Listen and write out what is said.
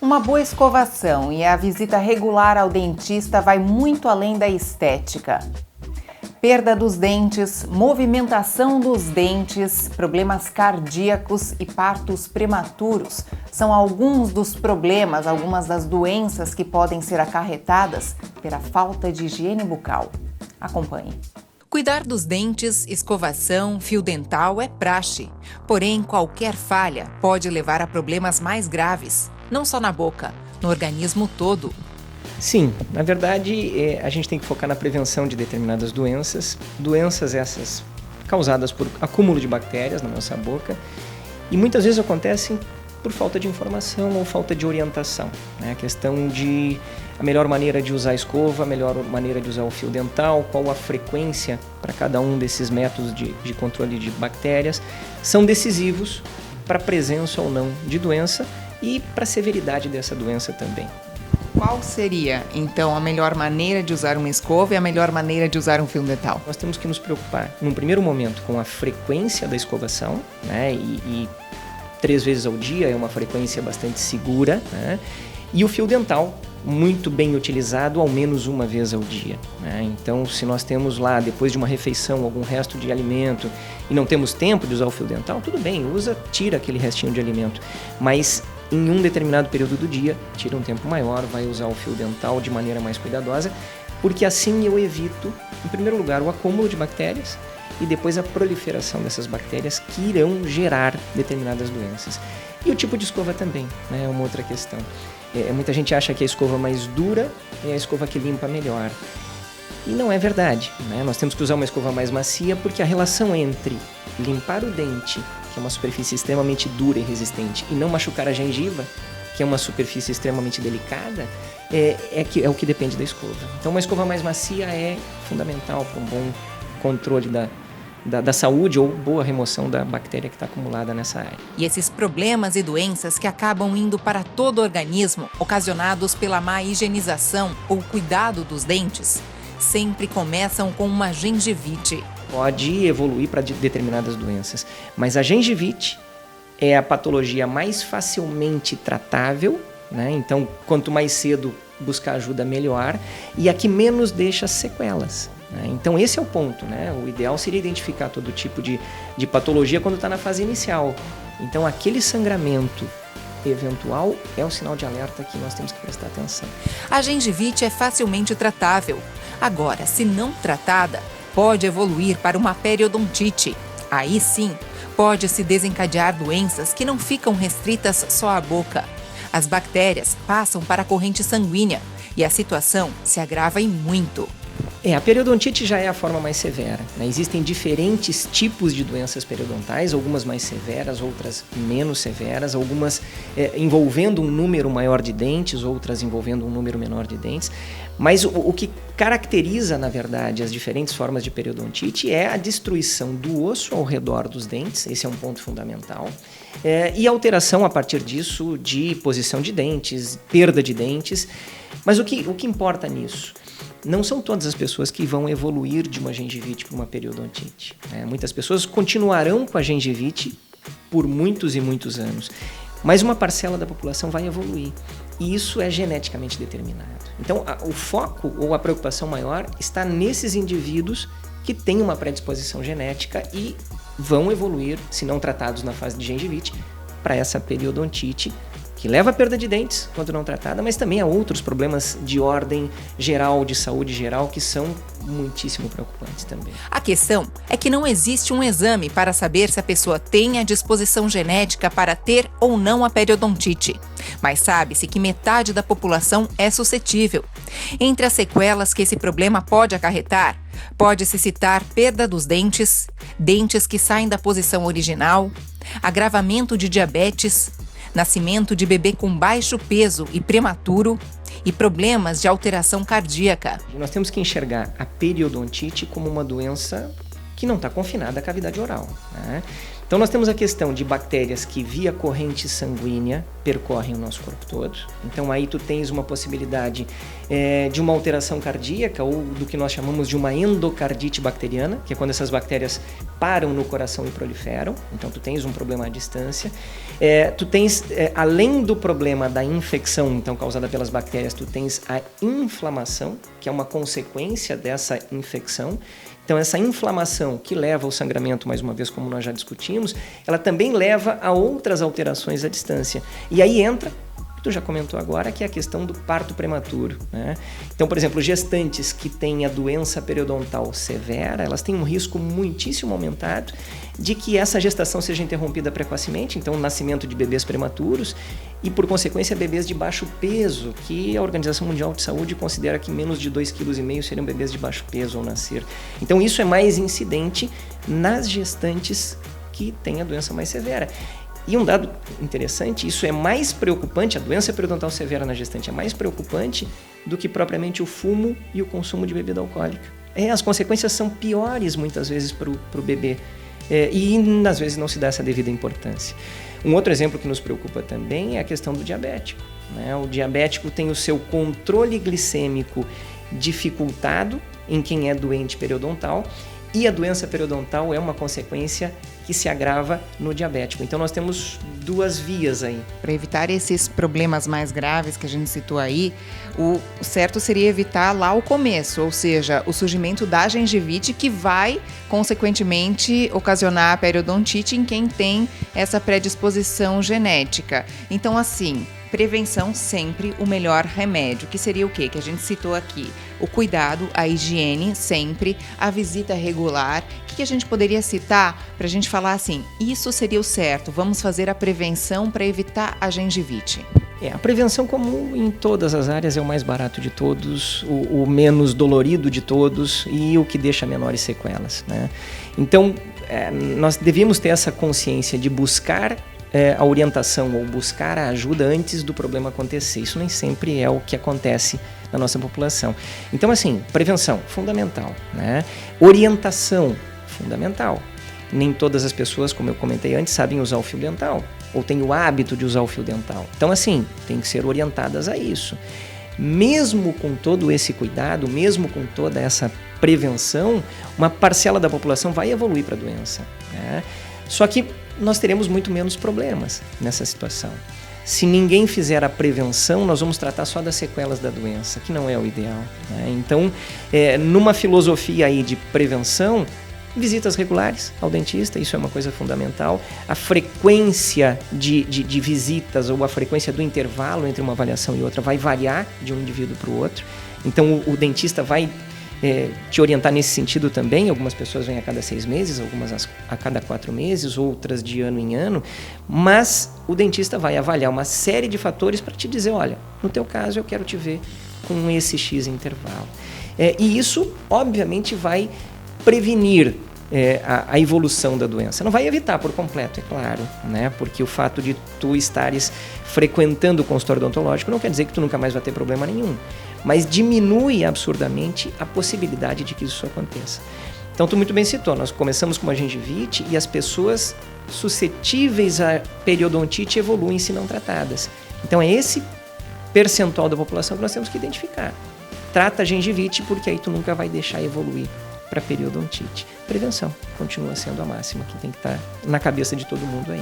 Uma boa escovação e a visita regular ao dentista vai muito além da estética. Perda dos dentes, movimentação dos dentes, problemas cardíacos e partos prematuros são alguns dos problemas, algumas das doenças que podem ser acarretadas pela falta de higiene bucal. Acompanhe. Cuidar dos dentes, escovação, fio dental é praxe. Porém, qualquer falha pode levar a problemas mais graves, não só na boca, no organismo todo. Sim, na verdade, a gente tem que focar na prevenção de determinadas doenças. Doenças essas causadas por acúmulo de bactérias na nossa boca e muitas vezes acontecem por falta de informação ou falta de orientação. A questão de a melhor maneira de usar a escova, a melhor maneira de usar o fio dental, qual a frequência para cada um desses métodos de controle de bactérias, são decisivos para a presença ou não de doença e para a severidade dessa doença também. Qual seria, então, a melhor maneira de usar uma escova e a melhor maneira de usar um fio dental? Nós temos que nos preocupar, num primeiro momento, com a frequência da escovação, né? E 3 vezes ao dia é uma frequência bastante segura, né? E o fio dental, muito bem utilizado, ao menos uma vez ao dia, né? Então, se nós temos lá, depois de uma refeição, algum resto de alimento e não temos tempo de usar o fio dental, tudo bem, tira aquele restinho de alimento, mas em um determinado período do dia, tira um tempo maior, vai usar o fio dental de maneira mais cuidadosa, porque assim eu evito, em primeiro lugar, o acúmulo de bactérias e depois a proliferação dessas bactérias que irão gerar determinadas doenças. E o tipo de escova também, né, é uma outra questão. Muita gente acha que a escova mais dura é a escova que limpa melhor. E não é verdade, né? Nós temos que usar uma escova mais macia porque a relação entre limpar o dente, que é uma superfície extremamente dura e resistente, e não machucar a gengiva, que é uma superfície extremamente delicada, é o que depende da escova. Então uma escova mais macia é fundamental para um bom controle da saúde ou boa remoção da bactéria que está acumulada nessa área. E esses problemas e doenças que acabam indo para todo o organismo, ocasionados pela má higienização ou cuidado dos dentes, sempre começam com uma gengivite. Pode evoluir para determinadas doenças, mas a gengivite é a patologia mais facilmente tratável, né? Então, quanto mais cedo buscar ajuda, melhor, e a que menos deixa sequelas, né? Então, esse é o ponto, né? O ideal seria identificar todo tipo de patologia quando está na fase inicial. Então, aquele sangramento eventual é o sinal de alerta que nós temos que prestar atenção. A gengivite é facilmente tratável. Agora, se não tratada, pode evoluir para uma periodontite. Aí sim, pode-se desencadear doenças que não ficam restritas só à boca. As bactérias passam para a corrente sanguínea e a situação se agrava e muito. A periodontite já é a forma mais severa, né? Existem diferentes tipos de doenças periodontais, algumas mais severas, outras menos severas, algumas envolvendo um número maior de dentes, outras envolvendo um número menor de dentes. Mas o que caracteriza, na verdade, as diferentes formas de periodontite é a destruição do osso ao redor dos dentes, esse é um ponto fundamental, e alteração a partir disso de posição de dentes, perda de dentes. Mas o que importa nisso? Não são todas as pessoas que vão evoluir de uma gengivite para uma periodontite, né? Muitas pessoas continuarão com a gengivite por muitos e muitos anos, mas uma parcela da população vai evoluir. E isso é geneticamente determinado. Então, o foco ou a preocupação maior está nesses indivíduos que têm uma predisposição genética e vão evoluir, se não tratados na fase de gengivite, para essa periodontite, que leva à perda de dentes quando não tratada, mas também a outros problemas de ordem geral, de saúde geral, que são muitíssimo preocupantes também. A questão é que não existe um exame para saber se a pessoa tem a disposição genética para ter ou não a periodontite, mas sabe-se que metade da população é suscetível. Entre as sequelas que esse problema pode acarretar, pode-se citar perda dos dentes, dentes que saem da posição original, agravamento de diabetes, nascimento de bebê com baixo peso e prematuro e problemas de alteração cardíaca. Nós temos que enxergar a periodontite como uma doença que não está confinada à cavidade oral, né? Então nós temos a questão de bactérias que via corrente sanguínea percorrem o nosso corpo todo. Então aí tu tens uma possibilidade de uma alteração cardíaca ou do que nós chamamos de uma endocardite bacteriana, que é quando essas bactérias param no coração e proliferam. Então tu tens um problema à distância. Tu tens, além do problema da infecção, então causada pelas bactérias, tu tens a inflamação, que é uma consequência dessa infecção. Então, essa inflamação que leva ao sangramento, mais uma vez, como nós já discutimos, ela também leva a outras alterações à distância. E aí entra, tu já comentou agora, que é a questão do parto prematuro, né? Então, por exemplo, gestantes que têm a doença periodontal severa, elas têm um risco muitíssimo aumentado de que essa gestação seja interrompida precocemente, então o nascimento de bebês prematuros e, por consequência, bebês de baixo peso, que a Organização Mundial de Saúde considera que menos de 2,5 kg seriam bebês de baixo peso ao nascer. Então, isso é mais incidente nas gestantes que têm a doença mais severa. E um dado interessante, isso é mais preocupante, a doença periodontal severa na gestante é mais preocupante do que propriamente o fumo e o consumo de bebida alcoólica. As consequências são piores muitas vezes para o bebê e às vezes não se dá essa devida importância. Um outro exemplo que nos preocupa também é a questão do diabético, né? O diabético tem o seu controle glicêmico dificultado em quem é doente periodontal e a doença periodontal é uma consequência que se agrava no diabético. Então nós temos duas vias aí. Para evitar esses problemas mais graves que a gente citou aí, o certo seria evitar lá o começo, ou seja, o surgimento da gengivite que vai, consequentemente, ocasionar a periodontite em quem tem essa predisposição genética. Então, assim, prevenção sempre o melhor remédio, que seria o quê? Que a gente citou aqui. O cuidado, a higiene sempre, a visita regular. O que a gente poderia citar para a gente falar assim, isso seria o certo, vamos fazer a prevenção para evitar a gengivite? A prevenção, como em todas as áreas, é o mais barato de todos, o menos dolorido de todos e o que deixa menores sequelas, né? Então, nós devíamos ter essa consciência de buscar a orientação ou buscar a ajuda antes do problema acontecer. Isso nem sempre é o que acontece na nossa população. Então, assim, prevenção, fundamental, né? Orientação, fundamental. Nem todas as pessoas, como eu comentei antes, sabem usar o fio dental ou têm o hábito de usar o fio dental. Então, assim, tem que ser orientadas a isso. Mesmo com todo esse cuidado, mesmo com toda essa prevenção, uma parcela da população vai evoluir para a doença, né? Só que nós teremos muito menos problemas nessa situação. Se ninguém fizer a prevenção, nós vamos tratar só das sequelas da doença, que não é o ideal, né? Então, numa filosofia aí de prevenção, visitas regulares ao dentista, isso é uma coisa fundamental. A frequência de visitas ou a frequência do intervalo entre uma avaliação e outra vai variar de um indivíduo para o outro. Então, o dentista vai te orientar nesse sentido também. Algumas pessoas vêm a cada 6 meses, algumas a cada 4 meses, outras de ano em ano, mas o dentista vai avaliar uma série de fatores para te dizer, olha, no teu caso eu quero te ver com esse X intervalo. E isso, obviamente, vai prevenir a evolução da doença. Não vai evitar por completo, é claro, né? Porque o fato de tu estares frequentando o consultório odontológico não quer dizer que tu nunca mais vai ter problema nenhum, mas diminui absurdamente a possibilidade de que isso aconteça. Então, tu muito bem citou, nós começamos com uma gengivite e as pessoas suscetíveis à periodontite evoluem se não tratadas. Então, é esse percentual da população que nós temos que identificar. Trata a gengivite, porque aí tu nunca vai deixar evoluir para periodontite. Prevenção continua sendo a máxima que tem que estar na cabeça de todo mundo aí.